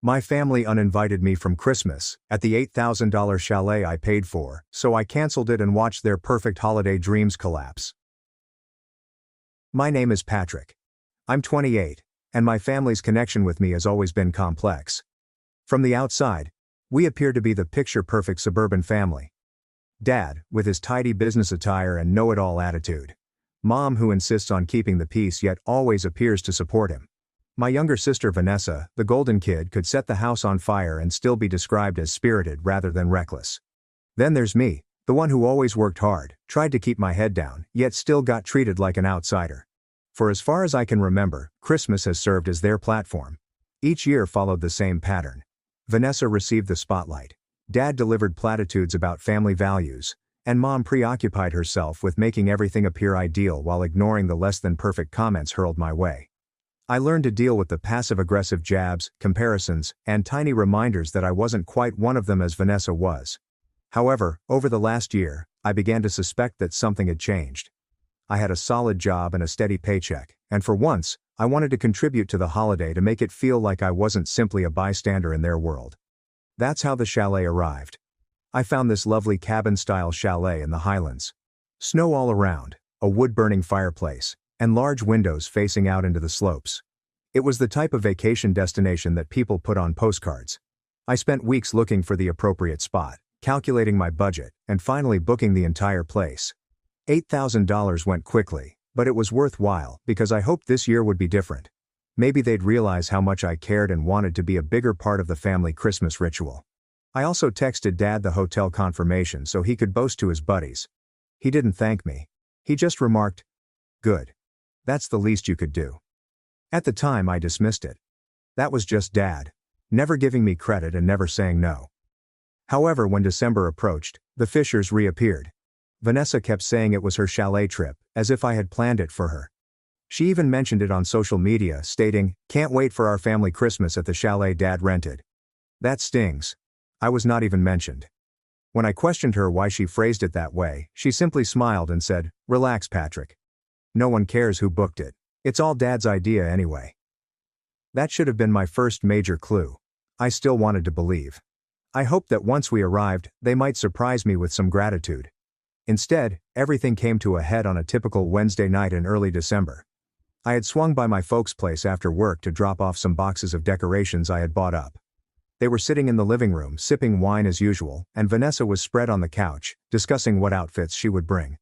My family uninvited me from Christmas at the $8,000 chalet I paid for, so I canceled it and watched their perfect holiday dreams collapse. My name is Patrick. I'm 28, and my family's connection with me has always been complex. From the outside, we appear to be the picture-perfect suburban family. Dad, with his tidy business attire and know-it-all attitude. Mom, who insists on keeping the peace yet always appears to support him. My younger sister Vanessa, the golden kid, could set the house on fire and still be described as spirited rather than reckless. Then there's me, the one who always worked hard, tried to keep my head down, yet still got treated like an outsider. For as far as I can remember, Christmas has served as their platform. Each year followed the same pattern. Vanessa received the spotlight. Dad delivered platitudes about family values, and Mom preoccupied herself with making everything appear ideal while ignoring the less-than-perfect comments hurled my way. I learned to deal with the passive-aggressive jabs, comparisons, and tiny reminders that I wasn't quite one of them as Vanessa was. However, over the last year, I began to suspect that something had changed. I had a solid job and a steady paycheck, and for once, I wanted to contribute to the holiday to make it feel like I wasn't simply a bystander in their world. That's how the chalet arrived. I found this lovely cabin-style chalet in the Highlands. Snow all around, a wood-burning fireplace, and large windows facing out into the slopes. It was the type of vacation destination that people put on postcards. I spent weeks looking for the appropriate spot, calculating my budget, and finally booking the entire place. $8,000 went quickly, but it was worthwhile because I hoped this year would be different. Maybe they'd realize how much I cared and wanted to be a bigger part of the family Christmas ritual. I also texted Dad the hotel confirmation so he could boast to his buddies. He didn't thank me. He just remarked, "Good. That's the least you could do." At the time I dismissed it. That was just Dad, never giving me credit and never saying no. However, when December approached, the Fishers reappeared. Vanessa kept saying it was her chalet trip, as if I had planned it for her. She even mentioned it on social media, stating, "Can't wait for our family Christmas at the chalet Dad rented." That stings. I was not even mentioned. When I questioned her why she phrased it that way, she simply smiled and said, "Relax, Patrick. No one cares who booked it. It's all Dad's idea anyway." That should have been my first major clue. I still wanted to believe. I hoped that once we arrived, they might surprise me with some gratitude. Instead, everything came to a head on a typical Wednesday night in early December. I had swung by my folks' place after work to drop off some boxes of decorations I had bought up. They were sitting in the living room sipping wine as usual, and Vanessa was spread on the couch, discussing what outfits she would bring.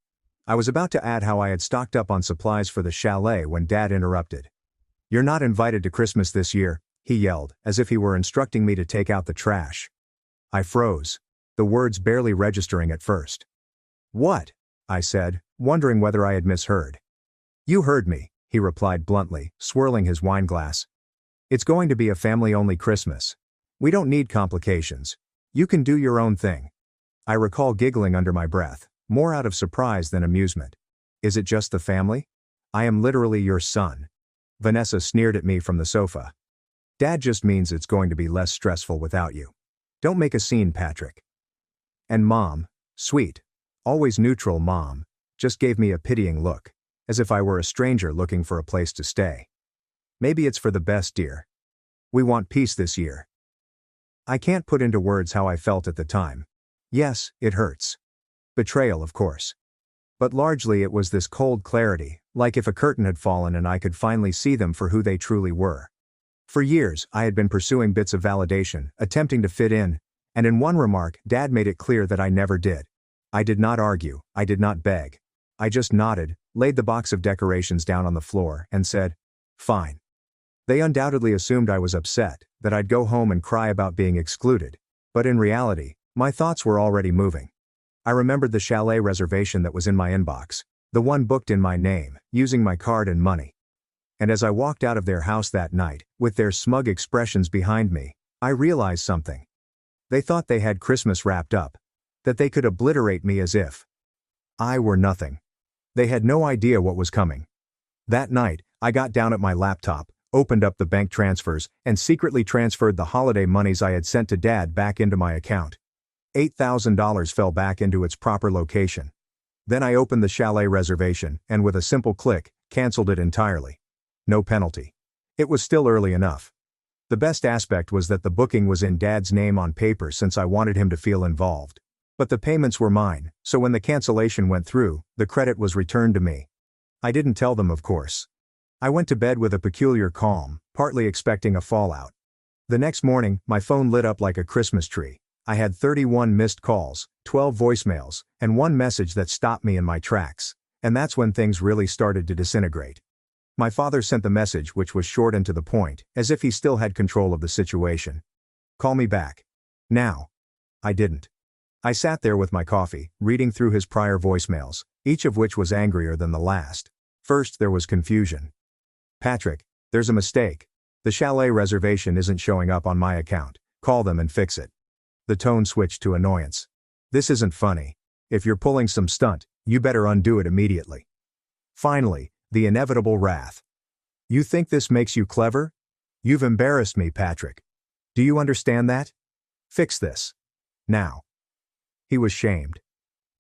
I was about to add how I had stocked up on supplies for the chalet when Dad interrupted. "You're not invited to Christmas this year," he yelled, as if he were instructing me to take out the trash. I froze, the words barely registering at first. "What?" I said, wondering whether I had misheard. "You heard me," he replied bluntly, swirling his wine glass. "It's going to be a family-only Christmas. We don't need complications. You can do your own thing." I recall giggling under my breath, more out of surprise than amusement. "Is it just the family? I am literally your son." Vanessa sneered at me from the sofa. "Dad just means it's going to be less stressful without you. Don't make a scene, Patrick." And Mom, sweet, always neutral Mom, just gave me a pitying look, as if I were a stranger looking for a place to stay. "Maybe it's for the best, dear. We want peace this year." I can't put into words how I felt at the time. Yes, it hurts. Betrayal, of course. But largely it was this cold clarity, like if a curtain had fallen and I could finally see them for who they truly were. For years, I had been pursuing bits of validation, attempting to fit in, and in one remark, Dad made it clear that I never did. I did not argue, I did not beg. I just nodded, laid the box of decorations down on the floor, and said, "Fine." They undoubtedly assumed I was upset, that I'd go home and cry about being excluded, but in reality, my thoughts were already moving. I remembered the chalet reservation that was in my inbox, the one booked in my name, using my card and money. And as I walked out of their house that night, with their smug expressions behind me, I realized something. They thought they had Christmas wrapped up, that they could obliterate me as if I were nothing. They had no idea what was coming. That night, I got down at my laptop, opened up the bank transfers, and secretly transferred the holiday monies I had sent to Dad back into my account. $8,000 fell back into its proper location. Then I opened the chalet reservation, and with a simple click, canceled it entirely. No penalty. It was still early enough. The best aspect was that the booking was in Dad's name on paper since I wanted him to feel involved. But the payments were mine, so when the cancellation went through, the credit was returned to me. I didn't tell them, of course. I went to bed with a peculiar calm, partly expecting a fallout. The next morning, my phone lit up like a Christmas tree. I had 31 missed calls, 12 voicemails, and one message that stopped me in my tracks. And that's when things really started to disintegrate. My father sent the message, which was short and to the point, as if he still had control of the situation. Call me back. Now. I didn't. I sat there with my coffee, reading through his prior voicemails, each of which was angrier than the last. First, there was confusion. Patrick, there's a mistake. The chalet reservation isn't showing up on my account. Call them and fix it. The tone switched to annoyance. This isn't funny. If you're pulling some stunt, you better undo it immediately. Finally, the inevitable wrath. You think this makes you clever? You've embarrassed me, Patrick. Do you understand that? Fix this. Now. He was shamed.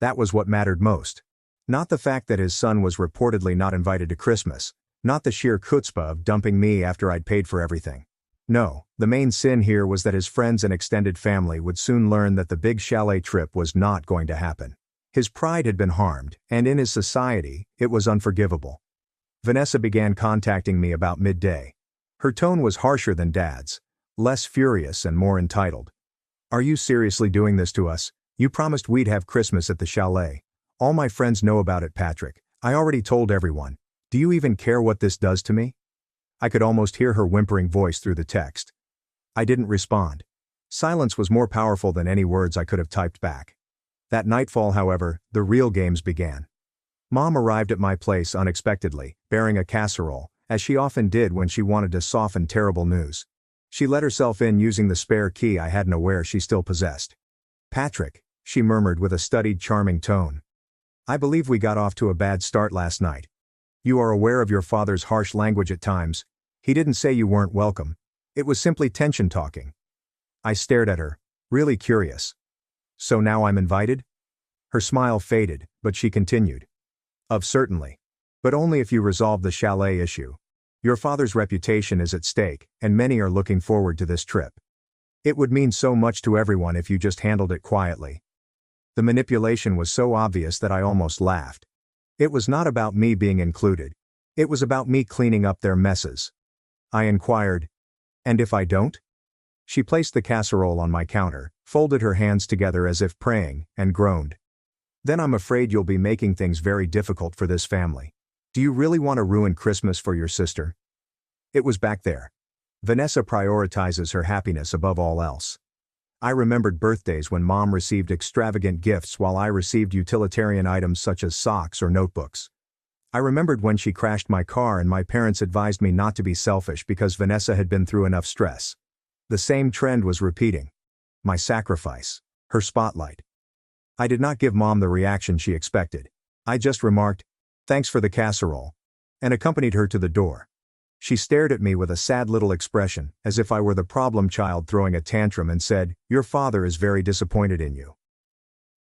That was what mattered most. Not the fact that his son was reportedly not invited to Christmas. Not the sheer chutzpah of dumping me after I'd paid for everything. No, the main sin here was that his friends and extended family would soon learn that the big chalet trip was not going to happen. His pride had been harmed, and in his society, it was unforgivable. Vanessa began contacting me about midday. Her tone was harsher than Dad's, less furious and more entitled. Are you seriously doing this to us? You promised we'd have Christmas at the chalet. All my friends know about it, Patrick. I already told everyone. Do you even care what this does to me? I could almost hear her whimpering voice through the text. I didn't respond. Silence was more powerful than any words I could have typed back. That nightfall, however, the real games began. Mom arrived at my place unexpectedly, bearing a casserole, as she often did when she wanted to soften terrible news. She let herself in using the spare key I hadn't aware she still possessed. Patrick, she murmured with a studied, charming tone. I believe we got off to a bad start last night. You are aware of your father's harsh language at times. He didn't say you weren't welcome. It was simply tension talking. I stared at her, really curious. So now I'm invited? Her smile faded, but she continued. Certainly. But only if you resolve the chalet issue. Your father's reputation is at stake, and many are looking forward to this trip. It would mean so much to everyone if you just handled it quietly. The manipulation was so obvious that I almost laughed. It was not about me being included. It was about me cleaning up their messes. I inquired, and if I don't? She placed the casserole on my counter, folded her hands together as if praying, and groaned. Then I'm afraid you'll be making things very difficult for this family. Do you really want to ruin Christmas for your sister? It was back there. Vanessa prioritizes her happiness above all else. I remembered birthdays when Mom received extravagant gifts while I received utilitarian items such as socks or notebooks. I remembered when she crashed my car and my parents advised me not to be selfish because Vanessa had been through enough stress. The same trend was repeating. My sacrifice. Her spotlight. I did not give Mom the reaction she expected. I just remarked, "Thanks for the casserole," and accompanied her to the door. She stared at me with a sad little expression, as if I were the problem child throwing a tantrum, and said, "Your father is very disappointed in you."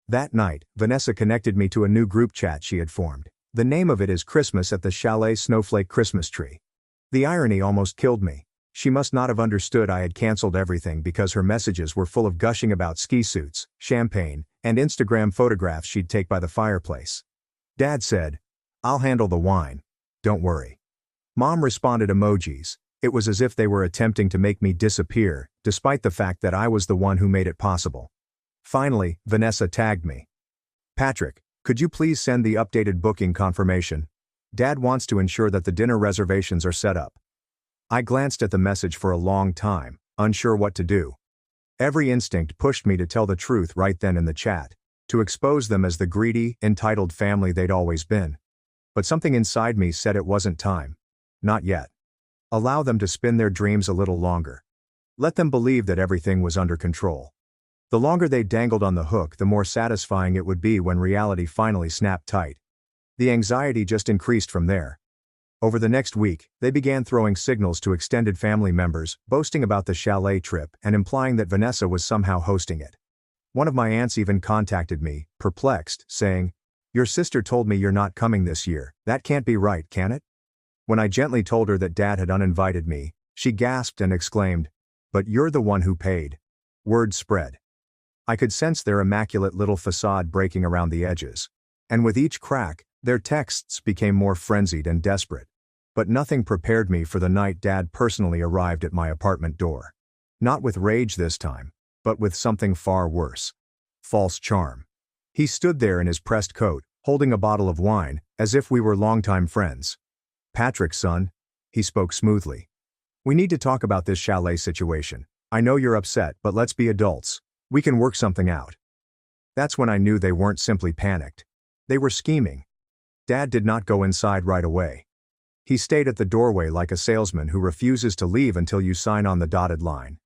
That night, Vanessa connected me to a new group chat she had formed. The name of it is Christmas at the Chalet Snowflake Christmas Tree. The irony almost killed me. She must not have understood I had canceled everything because her messages were full of gushing about ski suits, champagne, and Instagram photographs she'd take by the fireplace. Dad said, "I'll handle the wine. Don't worry." Mom responded emojis. It was as if they were attempting to make me disappear, despite the fact that I was the one who made it possible. Finally, Vanessa tagged me. "Patrick, could you please send the updated booking confirmation? Dad wants to ensure that the dinner reservations are set up." I glanced at the message for a long time, unsure what to do. Every instinct pushed me to tell the truth right then in the chat, to expose them as the greedy, entitled family they'd always been. But something inside me said it wasn't time. Not yet. Allow them to spin their dreams a little longer. Let them believe that everything was under control. The longer they dangled on the hook, the more satisfying it would be when reality finally snapped tight. The anxiety just increased from there. Over the next week, they began throwing signals to extended family members, boasting about the chalet trip and implying that Vanessa was somehow hosting it. One of my aunts even contacted me, perplexed, saying, "Your sister told me you're not coming this year. That can't be right, can it?" When I gently told her that Dad had uninvited me, she gasped and exclaimed, But you're the one who paid. Word spread. I could sense their immaculate little facade breaking around the edges. And with each crack, their texts became more frenzied and desperate. But nothing prepared me for the night Dad personally arrived at my apartment door. Not with rage this time, but with something far worse. False charm. He stood there in his pressed coat, holding a bottle of wine, as if we were longtime friends. "Patrick, son," he spoke smoothly. "We need to talk about this chalet situation. I know you're upset, but let's be adults. We can work something out." That's when I knew they weren't simply panicked. They were scheming. Dad did not go inside right away. He stayed at the doorway like a salesman who refuses to leave until you sign on the dotted line.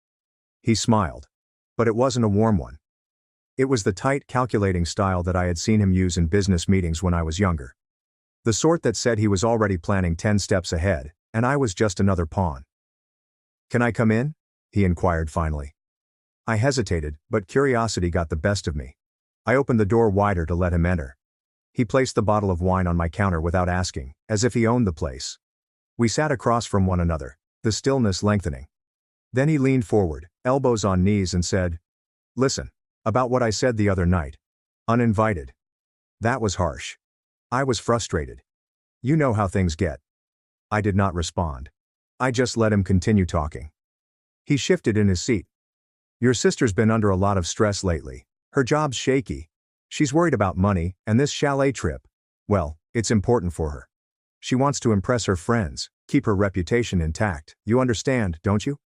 He smiled. But it wasn't a warm one. It was the tight, calculating style that I had seen him use in business meetings when I was younger. The sort that said he was already planning 10 steps ahead, and I was just another pawn. "Can I come in?" he inquired finally. I hesitated, but curiosity got the best of me. I opened the door wider to let him enter. He placed the bottle of wine on my counter without asking, as if he owned the place. We sat across from one another, the stillness lengthening. Then he leaned forward, elbows on knees, and said, "Listen, about what I said the other night. Uninvited." That was harsh. I was frustrated. You know how things get. I did not respond. I just let him continue talking. He shifted in his seat. "Your sister's been under a lot of stress lately. Her job's shaky. She's worried about money, and this chalet trip, well, it's important for her. She wants to impress her friends, keep her reputation intact. You understand, don't you?"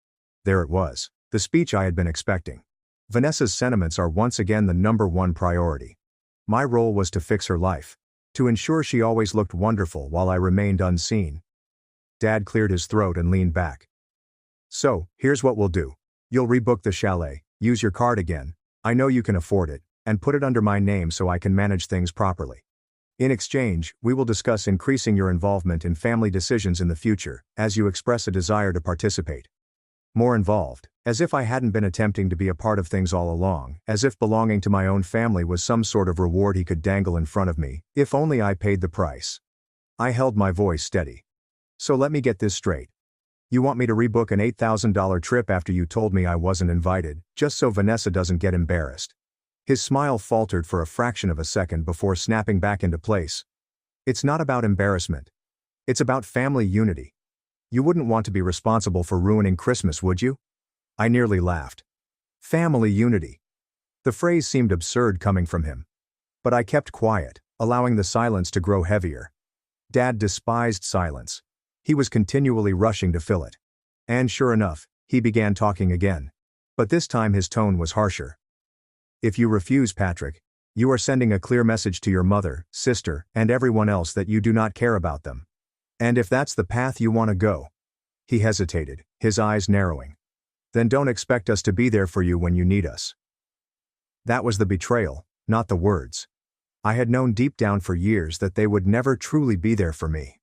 There it was, the speech I had been expecting. Vanessa's sentiments are once again the #1 priority. My role was to fix her life, to ensure she always looked wonderful while I remained unseen. Dad cleared his throat and leaned back. "So, here's what we'll do. You'll rebook the chalet, use your card again, I know you can afford it, and put it under my name so I can manage things properly. In exchange, we will discuss increasing your involvement in family decisions in the future, as you express a desire to participate." More involved, as if I hadn't been attempting to be a part of things all along, as if belonging to my own family was some sort of reward he could dangle in front of me, if only I paid the price. I held my voice steady. "So let me get this straight. You want me to rebook an $8,000 trip after you told me I wasn't invited, just so Vanessa doesn't get embarrassed?" His smile faltered for a fraction of a second before snapping back into place. "It's not about embarrassment. It's about family unity. You wouldn't want to be responsible for ruining Christmas, would you?" I nearly laughed. Family unity. The phrase seemed absurd coming from him. But I kept quiet, allowing the silence to grow heavier. Dad despised silence. He was continually rushing to fill it. And sure enough, he began talking again. But this time his tone was harsher. "If you refuse, Patrick, you are sending a clear message to your mother, sister, and everyone else that you do not care about them. And if that's the path you want to go—" He hesitated, his eyes narrowing. "Then don't expect us to be there for you when you need us." That was the betrayal, not the words. I had known deep down for years that they would never truly be there for me.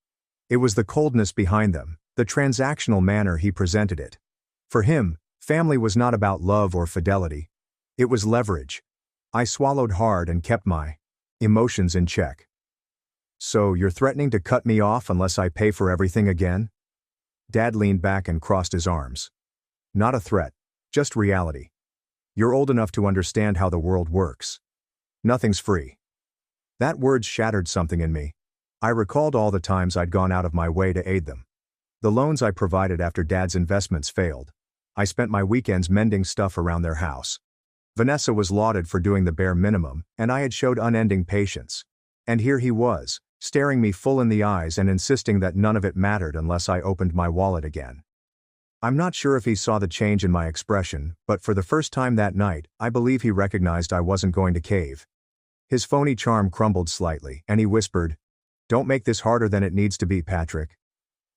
It was the coldness behind them, the transactional manner he presented it. For him, family was not about love or fidelity. It was leverage. I swallowed hard and kept my emotions in check. "So you're threatening to cut me off unless I pay for everything again?" Dad leaned back and crossed his arms. "Not a threat, just reality. You're old enough to understand how the world works. Nothing's free." That word shattered something in me. I recalled all the times I'd gone out of my way to aid them. The loans I provided after Dad's investments failed. I spent my weekends mending stuff around their house. Vanessa was lauded for doing the bare minimum, and I had showed unending patience. And here he was, staring me full in the eyes and insisting that none of it mattered unless I opened my wallet again. I'm not sure if he saw the change in my expression, but for the first time that night, I believe he recognized I wasn't going to cave. His phony charm crumbled slightly, and he whispered, "Don't make this harder than it needs to be, Patrick."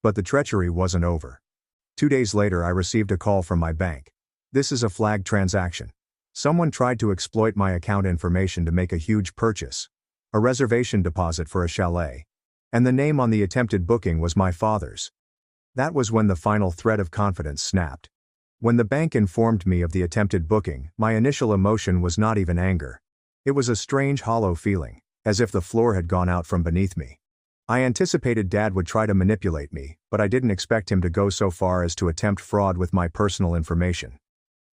But the treachery wasn't over. 2 days later I received a call from my bank. "This is a flagged transaction. Someone tried to exploit my account information to make a huge purchase. A reservation deposit for a chalet. And the name on the attempted booking was my father's." That was when the final thread of confidence snapped. When the bank informed me of the attempted booking, my initial emotion was not even anger. It was a strange hollow feeling, as if the floor had gone out from beneath me. I anticipated Dad would try to manipulate me, but I didn't expect him to go so far as to attempt fraud with my personal information.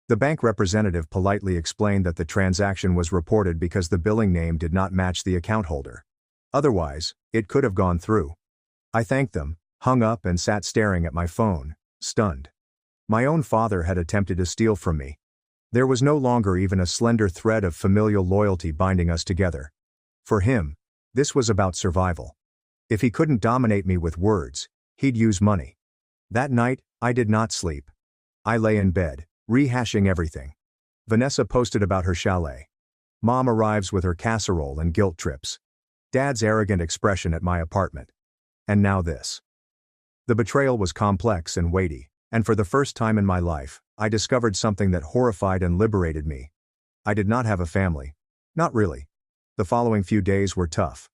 The bank representative politely explained that the transaction was reported because the billing name did not match the account holder. Otherwise, it could have gone through. I thanked them, hung up and sat staring at my phone, stunned. My own father had attempted to steal from me. There was no longer even a slender thread of familial loyalty binding us together. For him, this was about survival. If he couldn't dominate me with words, he'd use money. That night, I did not sleep. I lay in bed, rehashing everything. Vanessa posted about her chalet. Mom arrives with her casserole and guilt trips. Dad's arrogant expression at my apartment. And now this. The betrayal was complex and weighty, and for the first time in my life, I discovered something that horrified and liberated me. I did not have a family. Not really. The following few days were tough.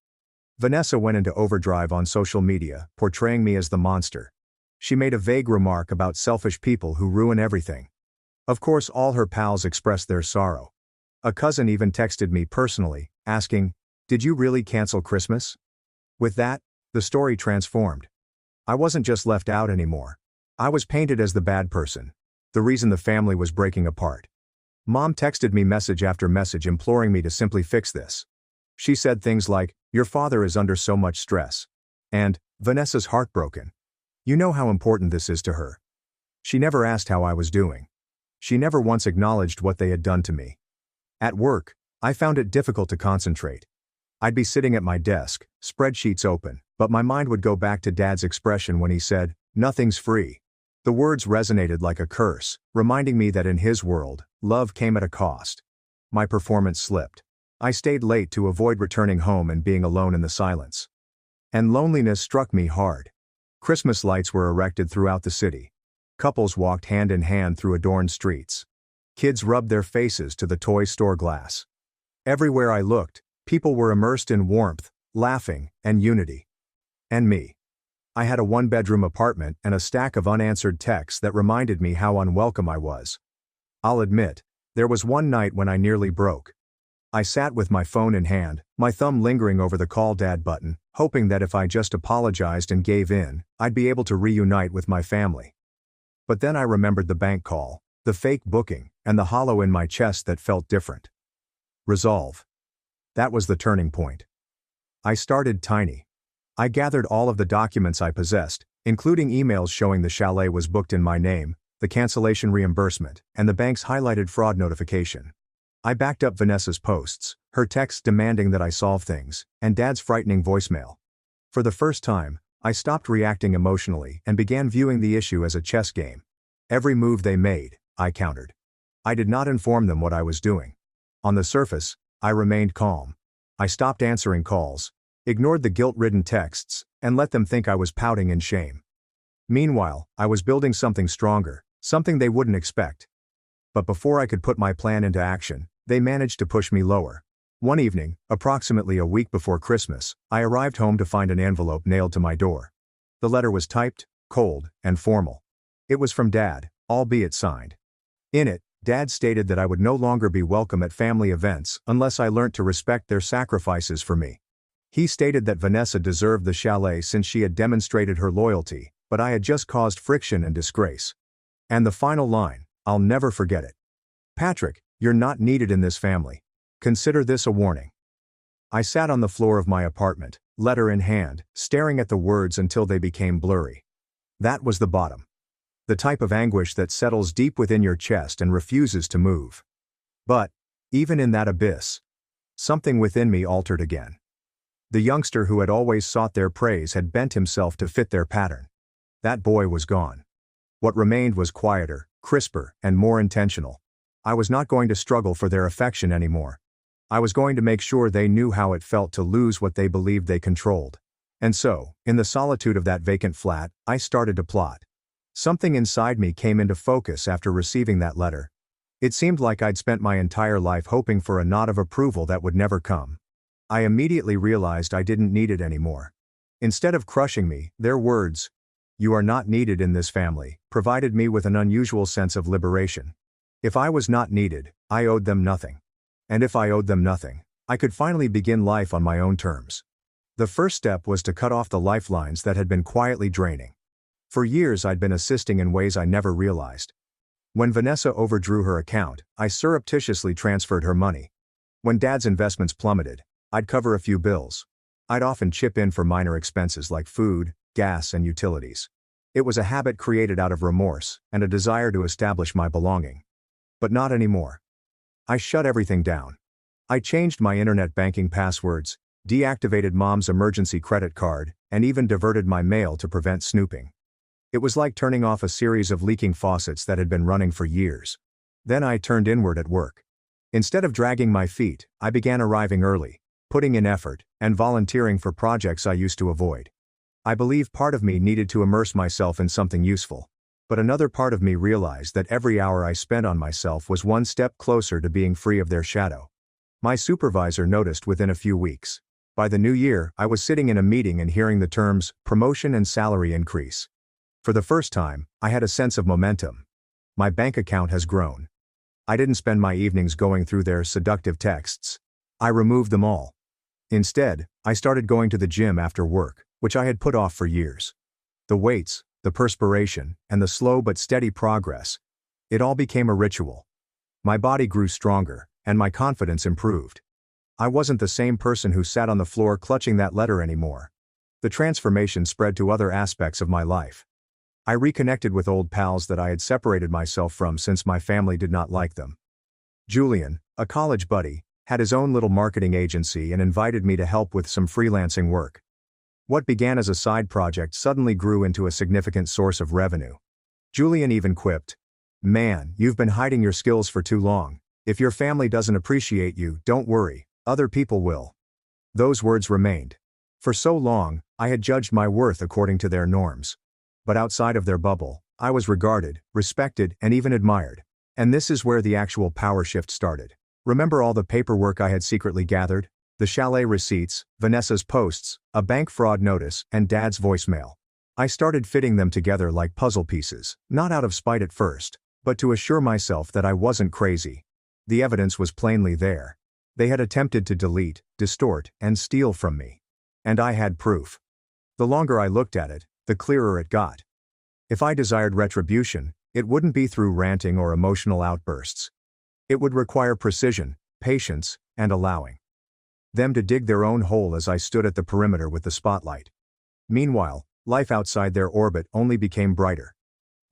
Vanessa went into overdrive on social media, portraying me as the monster. She made a vague remark about selfish people who ruin everything. Of course, all her pals expressed their sorrow. A cousin even texted me personally, asking, "Did you really cancel Christmas?" With that, the story transformed. I wasn't just left out anymore. I was painted as the bad person, the reason the family was breaking apart. Mom texted me message after message imploring me to simply fix this. She said things like, "Your father is under so much stress," and, "Vanessa's heartbroken. You know how important this is to her." She never asked how I was doing. She never once acknowledged what they had done to me. At work, I found it difficult to concentrate. I'd be sitting at my desk, spreadsheets open, but my mind would go back to Dad's expression when he said, "Nothing's free." The words resonated like a curse, reminding me that in his world, love came at a cost. My performance slipped. I stayed late to avoid returning home and being alone in the silence. And loneliness struck me hard. Christmas lights were erected throughout the city. Couples walked hand in hand through adorned streets. Kids rubbed their faces to the toy store glass. Everywhere I looked, people were immersed in warmth, laughing, and unity. And me. I had a one-bedroom apartment and a stack of unanswered texts that reminded me how unwelcome I was. I'll admit, there was one night when I nearly broke. I sat with my phone in hand, my thumb lingering over the "Call Dad" button, hoping that if I just apologized and gave in, I'd be able to reunite with my family. But then I remembered the bank call, the fake booking, and the hollow in my chest that felt different. Resolve. That was the turning point. I started tiny. I gathered all of the documents I possessed, including emails showing the chalet was booked in my name, the cancellation reimbursement, and the bank's highlighted fraud notification. I backed up Vanessa's posts, her texts demanding that I solve things, and Dad's frightening voicemail. For the first time, I stopped reacting emotionally and began viewing the issue as a chess game. Every move they made, I countered. I did not inform them what I was doing. On the surface, I remained calm. I stopped answering calls, ignored the guilt-ridden texts, and let them think I was pouting in shame. Meanwhile, I was building something stronger, something they wouldn't expect. But before I could put my plan into action, they managed to push me lower. One evening, approximately a week before Christmas, I arrived home to find an envelope nailed to my door. The letter was typed, cold, and formal. It was from Dad, albeit signed. In it, Dad stated that I would no longer be welcome at family events unless I learnt to respect their sacrifices for me. He stated that Vanessa deserved the chalet since she had demonstrated her loyalty, but I had just caused friction and disgrace. And the final line, I'll never forget it. "Patrick, you're not needed in this family. Consider this a warning." I sat on the floor of my apartment, letter in hand, staring at the words until they became blurry. That was the bottom. The type of anguish that settles deep within your chest and refuses to move. But, even in that abyss, something within me altered again. The youngster who had always sought their praise had bent himself to fit their pattern. That boy was gone. What remained was quieter, crisper, and more intentional. I was not going to struggle for their affection anymore. I was going to make sure they knew how it felt to lose what they believed they controlled. And so, in the solitude of that vacant flat, I started to plot. Something inside me came into focus after receiving that letter. It seemed like I'd spent my entire life hoping for a nod of approval that would never come. I immediately realized I didn't need it anymore. Instead of crushing me, their words, "You are not needed in this family," provided me with an unusual sense of liberation. If I was not needed, I owed them nothing. And if I owed them nothing, I could finally begin life on my own terms. The first step was to cut off the lifelines that had been quietly draining. For years I'd been assisting in ways I never realized. When Vanessa overdrew her account, I surreptitiously transferred her money. When Dad's investments plummeted, I'd cover a few bills. I'd often chip in for minor expenses like food, gas, and utilities. It was a habit created out of remorse and a desire to establish my belonging. But not anymore. I shut everything down. I changed my internet banking passwords, deactivated Mom's emergency credit card, and even diverted my mail to prevent snooping. It was like turning off a series of leaking faucets that had been running for years. Then I turned inward at work. Instead of dragging my feet, I began arriving early, putting in effort, and volunteering for projects I used to avoid. I believe part of me needed to immerse myself in something useful. But another part of me realized that every hour I spent on myself was one step closer to being free of their shadow. My supervisor noticed within a few weeks. By the new year, I was sitting in a meeting and hearing the terms, promotion and salary increase. For the first time, I had a sense of momentum. My bank account has grown. I didn't spend my evenings going through their seductive texts. I removed them all. Instead, I started going to the gym after work, which I had put off for years. The weights, the perspiration, and the slow but steady progress. It all became a ritual. My body grew stronger, and my confidence improved. I wasn't the same person who sat on the floor clutching that letter anymore. The transformation spread to other aspects of my life. I reconnected with old pals that I had separated myself from since my family did not like them. Julian, a college buddy, had his own little marketing agency and invited me to help with some freelancing work. What began as a side project suddenly grew into a significant source of revenue. Julian even quipped, "Man, you've been hiding your skills for too long. If your family doesn't appreciate you, don't worry, other people will." Those words remained. For so long, I had judged my worth according to their norms. But outside of their bubble, I was regarded, respected, and even admired. And this is where the actual power shift started. Remember all the paperwork I had secretly gathered? The chalet receipts, Vanessa's posts, a bank fraud notice, and Dad's voicemail. I started fitting them together like puzzle pieces, not out of spite at first, but to assure myself that I wasn't crazy. The evidence was plainly there. They had attempted to delete, distort, and steal from me. And I had proof. The longer I looked at it, the clearer it got. If I desired retribution, it wouldn't be through ranting or emotional outbursts. It would require precision, patience, and allowing them to dig their own hole as I stood at the perimeter with the spotlight. Meanwhile, life outside their orbit only became brighter.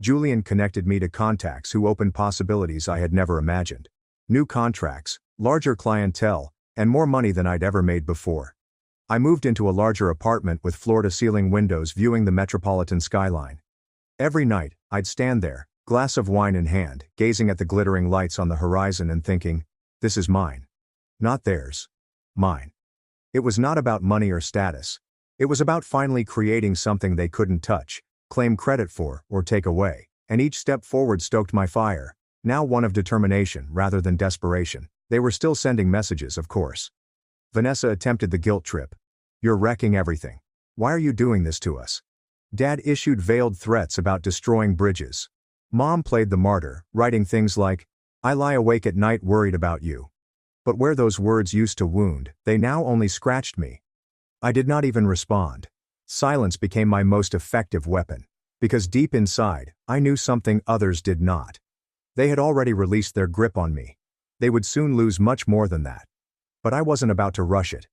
Julian connected me to contacts who opened possibilities I had never imagined. New contracts, larger clientele, and more money than I'd ever made before. I moved into a larger apartment with floor-to-ceiling windows viewing the metropolitan skyline. Every night, I'd stand there, glass of wine in hand, gazing at the glittering lights on the horizon and thinking, this is mine. Not theirs. Mine. It was not about money or status. It was about finally creating something they couldn't touch, claim credit for, or take away. And each step forward stoked my fire, now one of determination rather than desperation. They were still sending messages, of course. Vanessa attempted the guilt trip. "You're wrecking everything. Why are you doing this to us?" Dad issued veiled threats about destroying bridges. Mom played the martyr, writing things like, "I lie awake at night worried about you." But where those words used to wound, they now only scratched me. I did not even respond. Silence became my most effective weapon. Because deep inside, I knew something others did not. They had already released their grip on me. They would soon lose much more than that. But I wasn't about to rush it.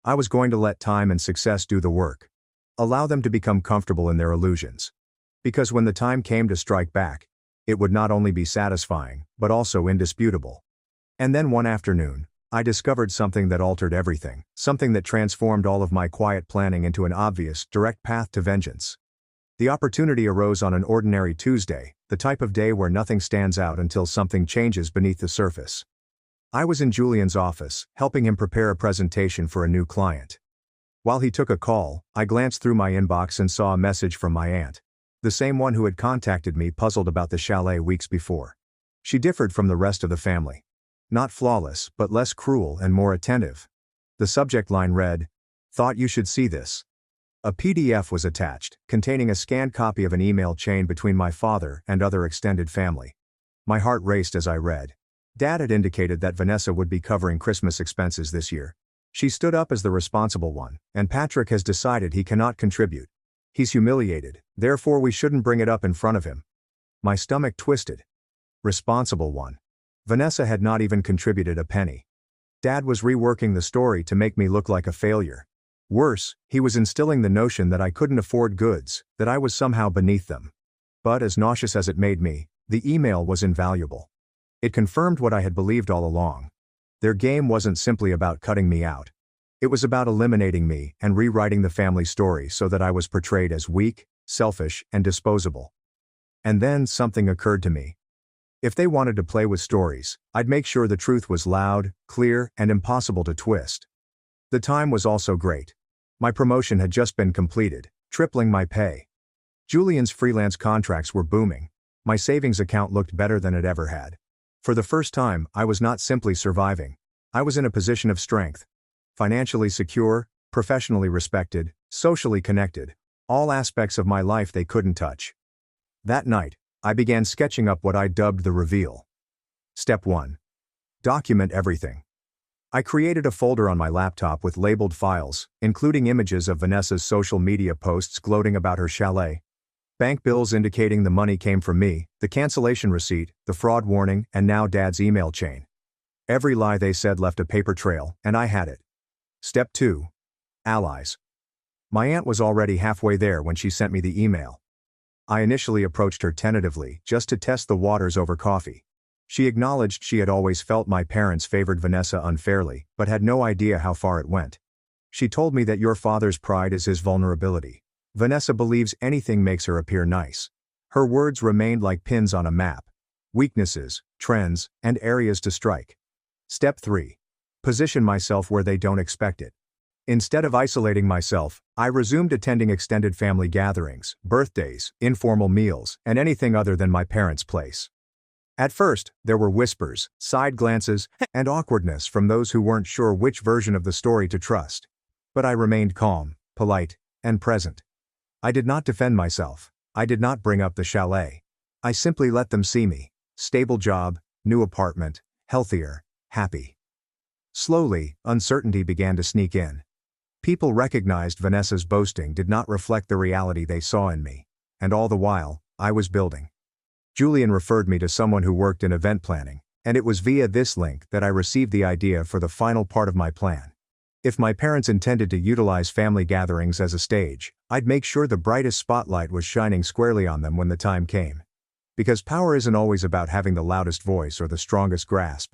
I was going to let time and success do the work. Allow them to become comfortable in their illusions. Because when the time came to strike back, it would not only be satisfying, but also indisputable. And then one afternoon, I discovered something that altered everything, something that transformed all of my quiet planning into an obvious, direct path to vengeance. The opportunity arose on an ordinary Tuesday, the type of day where nothing stands out until something changes beneath the surface. I was in Julian's office, helping him prepare a presentation for a new client. While he took a call, I glanced through my inbox and saw a message from my aunt. The same one who had contacted me puzzled about the chalet weeks before. She differed from the rest of the family. Not flawless, but less cruel and more attentive. The subject line read, "Thought you should see this." A PDF was attached, containing a scanned copy of an email chain between my father and other extended family. My heart raced as I read. Dad had indicated that Vanessa would be covering Christmas expenses this year. She stood up as the responsible one, and Patrick has decided he cannot contribute. He's humiliated, therefore we shouldn't bring it up in front of him. My stomach twisted. Responsible one. Vanessa had not even contributed a penny. Dad was reworking the story to make me look like a failure. Worse, he was instilling the notion that I couldn't afford goods, that I was somehow beneath them. But as nauseous as it made me, the email was invaluable. It confirmed what I had believed all along. Their game wasn't simply about cutting me out. It was about eliminating me and rewriting the family story so that I was portrayed as weak, selfish, and disposable. And then something occurred to me. If they wanted to play with stories, I'd make sure the truth was loud, clear, and impossible to twist. The time was also great. My promotion had just been completed, tripling my pay. Julian's freelance contracts were booming. My savings account looked better than it ever had. For the first time, I was not simply surviving. I was in a position of strength. Financially secure, professionally respected, socially connected. All aspects of my life they couldn't touch. That night, I began sketching up what I dubbed the reveal. Step 1. Document everything. I created a folder on my laptop with labeled files, including images of Vanessa's social media posts gloating about her chalet, bank bills indicating the money came from me, the cancellation receipt, the fraud warning, and now Dad's email chain. Every lie they said left a paper trail, and I had it. Step 2. Allies. My aunt was already halfway there when she sent me the email. I initially approached her tentatively, just to test the waters over coffee. She acknowledged she had always felt my parents favored Vanessa unfairly, but had no idea how far it went. She told me that your father's pride is his vulnerability. Vanessa believes anything makes her appear nice. Her words remained like pins on a map. Weaknesses, trends, and areas to strike. Step 3. Position myself where they don't expect it. Instead of isolating myself, I resumed attending extended family gatherings, birthdays, informal meals, and anything other than my parents' place. At first, there were whispers, side glances, and awkwardness from those who weren't sure which version of the story to trust. But I remained calm, polite, and present. I did not defend myself. I did not bring up the chalet. I simply let them see me. Stable job, new apartment, healthier, happy. Slowly, uncertainty began to sneak in. People recognized Vanessa's boasting did not reflect the reality they saw in me. And all the while, I was building. Julian referred me to someone who worked in event planning, and it was via this link that I received the idea for the final part of my plan. If my parents intended to utilize family gatherings as a stage, I'd make sure the brightest spotlight was shining squarely on them when the time came. Because power isn't always about having the loudest voice or the strongest grasp.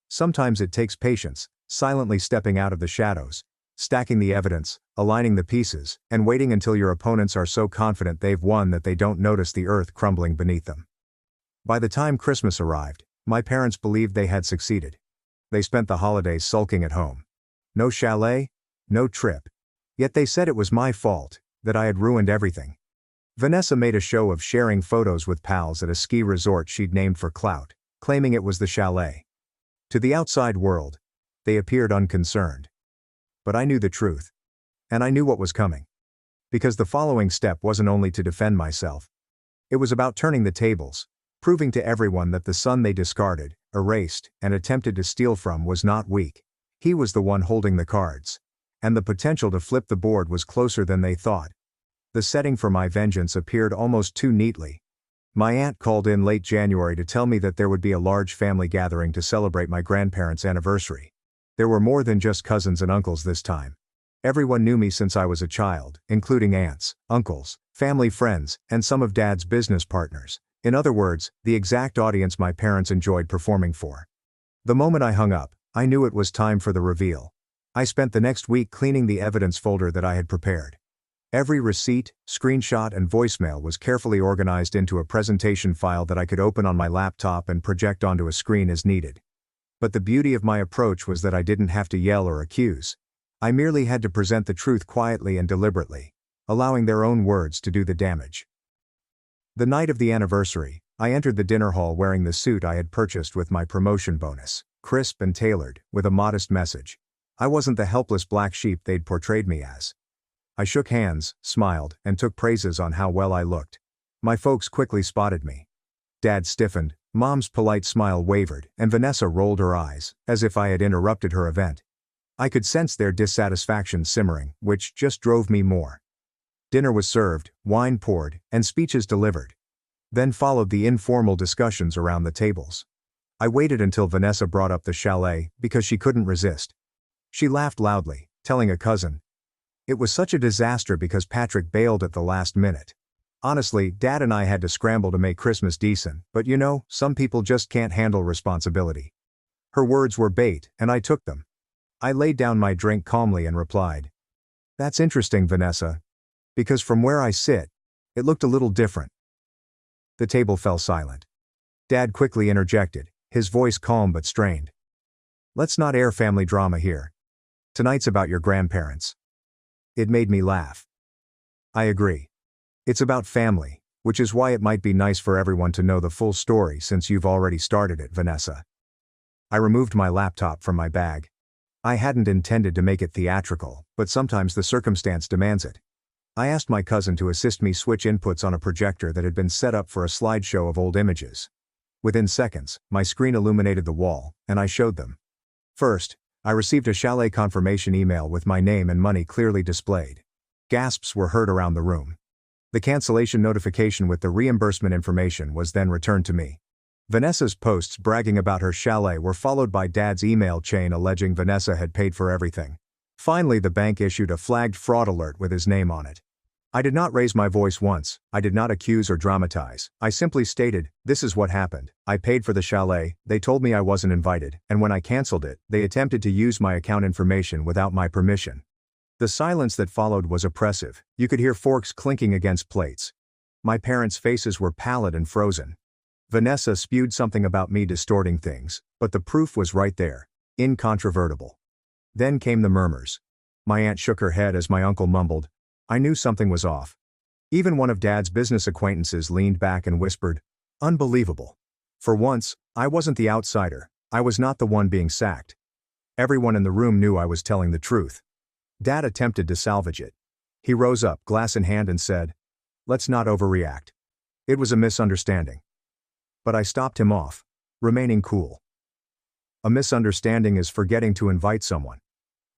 Sometimes it takes patience, silently stepping out of the shadows, stacking the evidence, aligning the pieces, and waiting until your opponents are so confident they've won that they don't notice the earth crumbling beneath them. By the time Christmas arrived, my parents believed they had succeeded. They spent the holidays sulking at home. No chalet, no trip. Yet they said it was my fault, that I had ruined everything. Vanessa made a show of sharing photos with pals at a ski resort she'd named for clout, claiming it was the chalet. To the outside world, they appeared unconcerned. But I knew the truth. And I knew what was coming. Because the following step wasn't only to defend myself. It was about turning the tables, proving to everyone that the son they discarded, erased, and attempted to steal from was not weak. He was the one holding the cards. And the potential to flip the board was closer than they thought. The setting for my vengeance appeared almost too neatly. My aunt called in late January to tell me that there would be a large family gathering to celebrate my grandparents' anniversary. There were more than just cousins and uncles this time. Everyone knew me since I was a child, including aunts, uncles, family friends, and some of Dad's business partners. In other words, the exact audience my parents enjoyed performing for. The moment I hung up, I knew it was time for the reveal. I spent the next week cleaning the evidence folder that I had prepared. Every receipt, screenshot, and voicemail was carefully organized into a presentation file that I could open on my laptop and project onto a screen as needed. But the beauty of my approach was that I didn't have to yell or accuse. I merely had to present the truth quietly and deliberately, allowing their own words to do the damage. The night of the anniversary, I entered the dinner hall wearing the suit I had purchased with my promotion bonus, crisp and tailored, with a modest message. I wasn't the helpless black sheep they'd portrayed me as. I shook hands, smiled, and took praises on how well I looked. My folks quickly spotted me. Dad stiffened, Mom's polite smile wavered, and Vanessa rolled her eyes, as if I had interrupted her event. I could sense their dissatisfaction simmering, which just drove me more. Dinner was served, wine poured, and speeches delivered. Then followed the informal discussions around the tables. I waited until Vanessa brought up the chalet, because she couldn't resist. She laughed loudly, telling a cousin. It was such a disaster because Patrick bailed at the last minute. Honestly, Dad and I had to scramble to make Christmas decent, but you know, some people just can't handle responsibility. Her words were bait, and I took them. I laid down my drink calmly and replied. That's interesting, Vanessa. Because from where I sit, it looked a little different. The table fell silent. Dad quickly interjected, his voice calm but strained. Let's not air family drama here. Tonight's about your grandparents. It made me laugh. I agree. It's about family, which is why it might be nice for everyone to know the full story since you've already started it, Vanessa. I removed my laptop from my bag. I hadn't intended to make it theatrical, but sometimes the circumstance demands it. I asked my cousin to assist me switch inputs on a projector that had been set up for a slideshow of old images. Within seconds, my screen illuminated the wall, and I showed them. First, I received a chalet confirmation email with my name and money clearly displayed. Gasps were heard around the room. The cancellation notification with the reimbursement information was then returned to me. Vanessa's posts bragging about her chalet were followed by Dad's email chain alleging Vanessa had paid for everything. Finally, the bank issued a flagged fraud alert with his name on it. I did not raise my voice once, I did not accuse or dramatize, I simply stated, this is what happened. I paid for the chalet, they told me I wasn't invited, and when I canceled it, they attempted to use my account information without my permission. The silence that followed was oppressive, you could hear forks clinking against plates. My parents' faces were pallid and frozen. Vanessa spewed something about me distorting things, but the proof was right there, incontrovertible. Then came the murmurs. My aunt shook her head as my uncle mumbled, I knew something was off. Even one of Dad's business acquaintances leaned back and whispered, unbelievable. For once, I wasn't the outsider, I was not the one being sacked. Everyone in the room knew I was telling the truth. Dad attempted to salvage it. He rose up, glass in hand, and said, let's not overreact. It was a misunderstanding. But I stopped him off, remaining cool. A misunderstanding is forgetting to invite someone.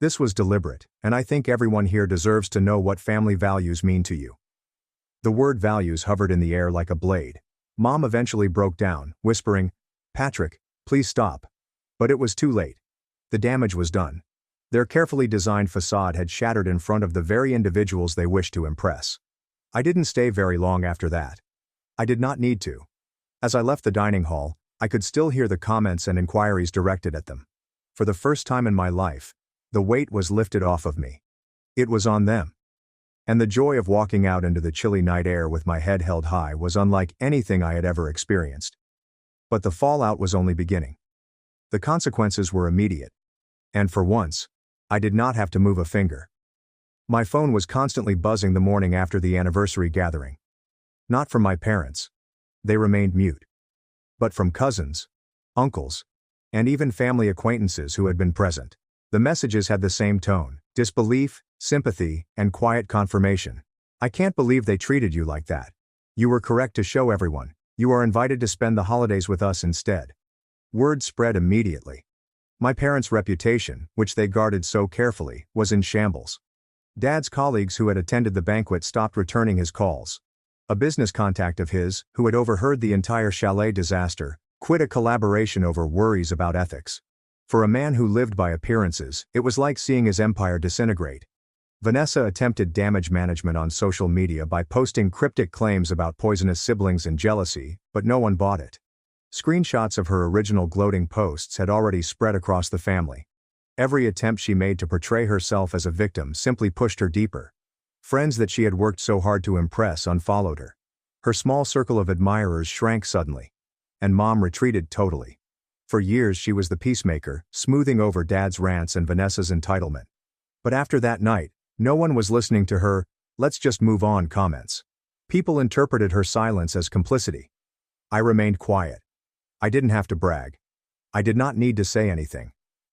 This was deliberate, and I think everyone here deserves to know what family values mean to you. The word values hovered in the air like a blade. Mom eventually broke down, whispering, Patrick, please stop. But it was too late. The damage was done. Their carefully designed facade had shattered in front of the very individuals they wished to impress. I didn't stay very long after that. I did not need to. As I left the dining hall, I could still hear the comments and inquiries directed at them. For the first time in my life, the weight was lifted off of me. It was on them. And the joy of walking out into the chilly night air with my head held high was unlike anything I had ever experienced. But the fallout was only beginning. The consequences were immediate. And for once, I did not have to move a finger. My phone was constantly buzzing the morning after the anniversary gathering. Not from my parents. They remained mute. But from cousins, uncles, and even family acquaintances who had been present. The messages had the same tone, disbelief, sympathy, and quiet confirmation. I can't believe they treated you like that. You were correct to show everyone. You are invited to spend the holidays with us instead. Word spread immediately. My parents' reputation, which they guarded so carefully, was in shambles. Dad's colleagues who had attended the banquet stopped returning his calls. A business contact of his, who had overheard the entire chalet disaster, quit a collaboration over worries about ethics. For a man who lived by appearances, it was like seeing his empire disintegrate. Vanessa attempted damage management on social media by posting cryptic claims about poisonous siblings and jealousy, but no one bought it. Screenshots of her original gloating posts had already spread across the family. Every attempt she made to portray herself as a victim simply pushed her deeper. Friends that she had worked so hard to impress unfollowed her. Her small circle of admirers shrank suddenly. And Mom retreated totally. For years she was the peacemaker, smoothing over Dad's rants and Vanessa's entitlement. But after that night, no one was listening to her, let's just move on comments. People interpreted her silence as complicity. I remained quiet. I didn't have to brag. I did not need to say anything.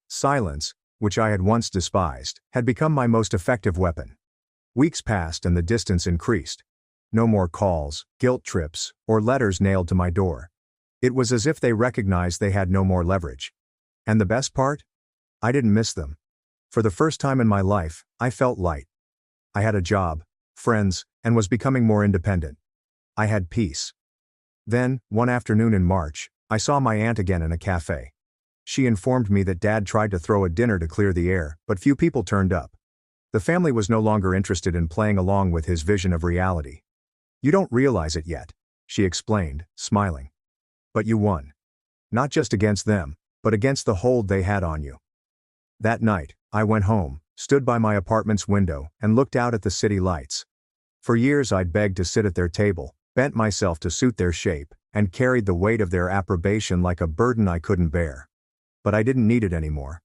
Silence, which I had once despised, had become my most effective weapon. Weeks passed and the distance increased. No more calls, guilt trips, or letters nailed to my door. It was as if they recognized they had no more leverage. And the best part? I didn't miss them. For the first time in my life, I felt light. I had a job, friends, and was becoming more independent. I had peace. Then, one afternoon in March, I saw my aunt again in a cafe. She informed me that Dad tried to throw a dinner to clear the air, but few people turned up. The family was no longer interested in playing along with his vision of reality. "You don't realize it yet," she explained, smiling. "But you won. Not just against them, but against the hold they had on you." That night, I went home, stood by my apartment's window, and looked out at the city lights. For years I'd begged to sit at their table, bent myself to suit their shape, and carried the weight of their approbation like a burden I couldn't bear. But I didn't need it anymore.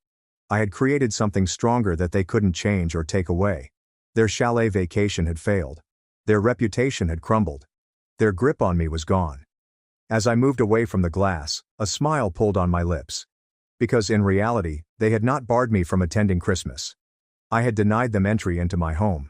I had created something stronger that they couldn't change or take away. Their chalet vacation had failed. Their reputation had crumbled. Their grip on me was gone. As I moved away from the glass, a smile pulled on my lips. Because in reality, they had not barred me from attending Christmas. I had denied them entry into my home.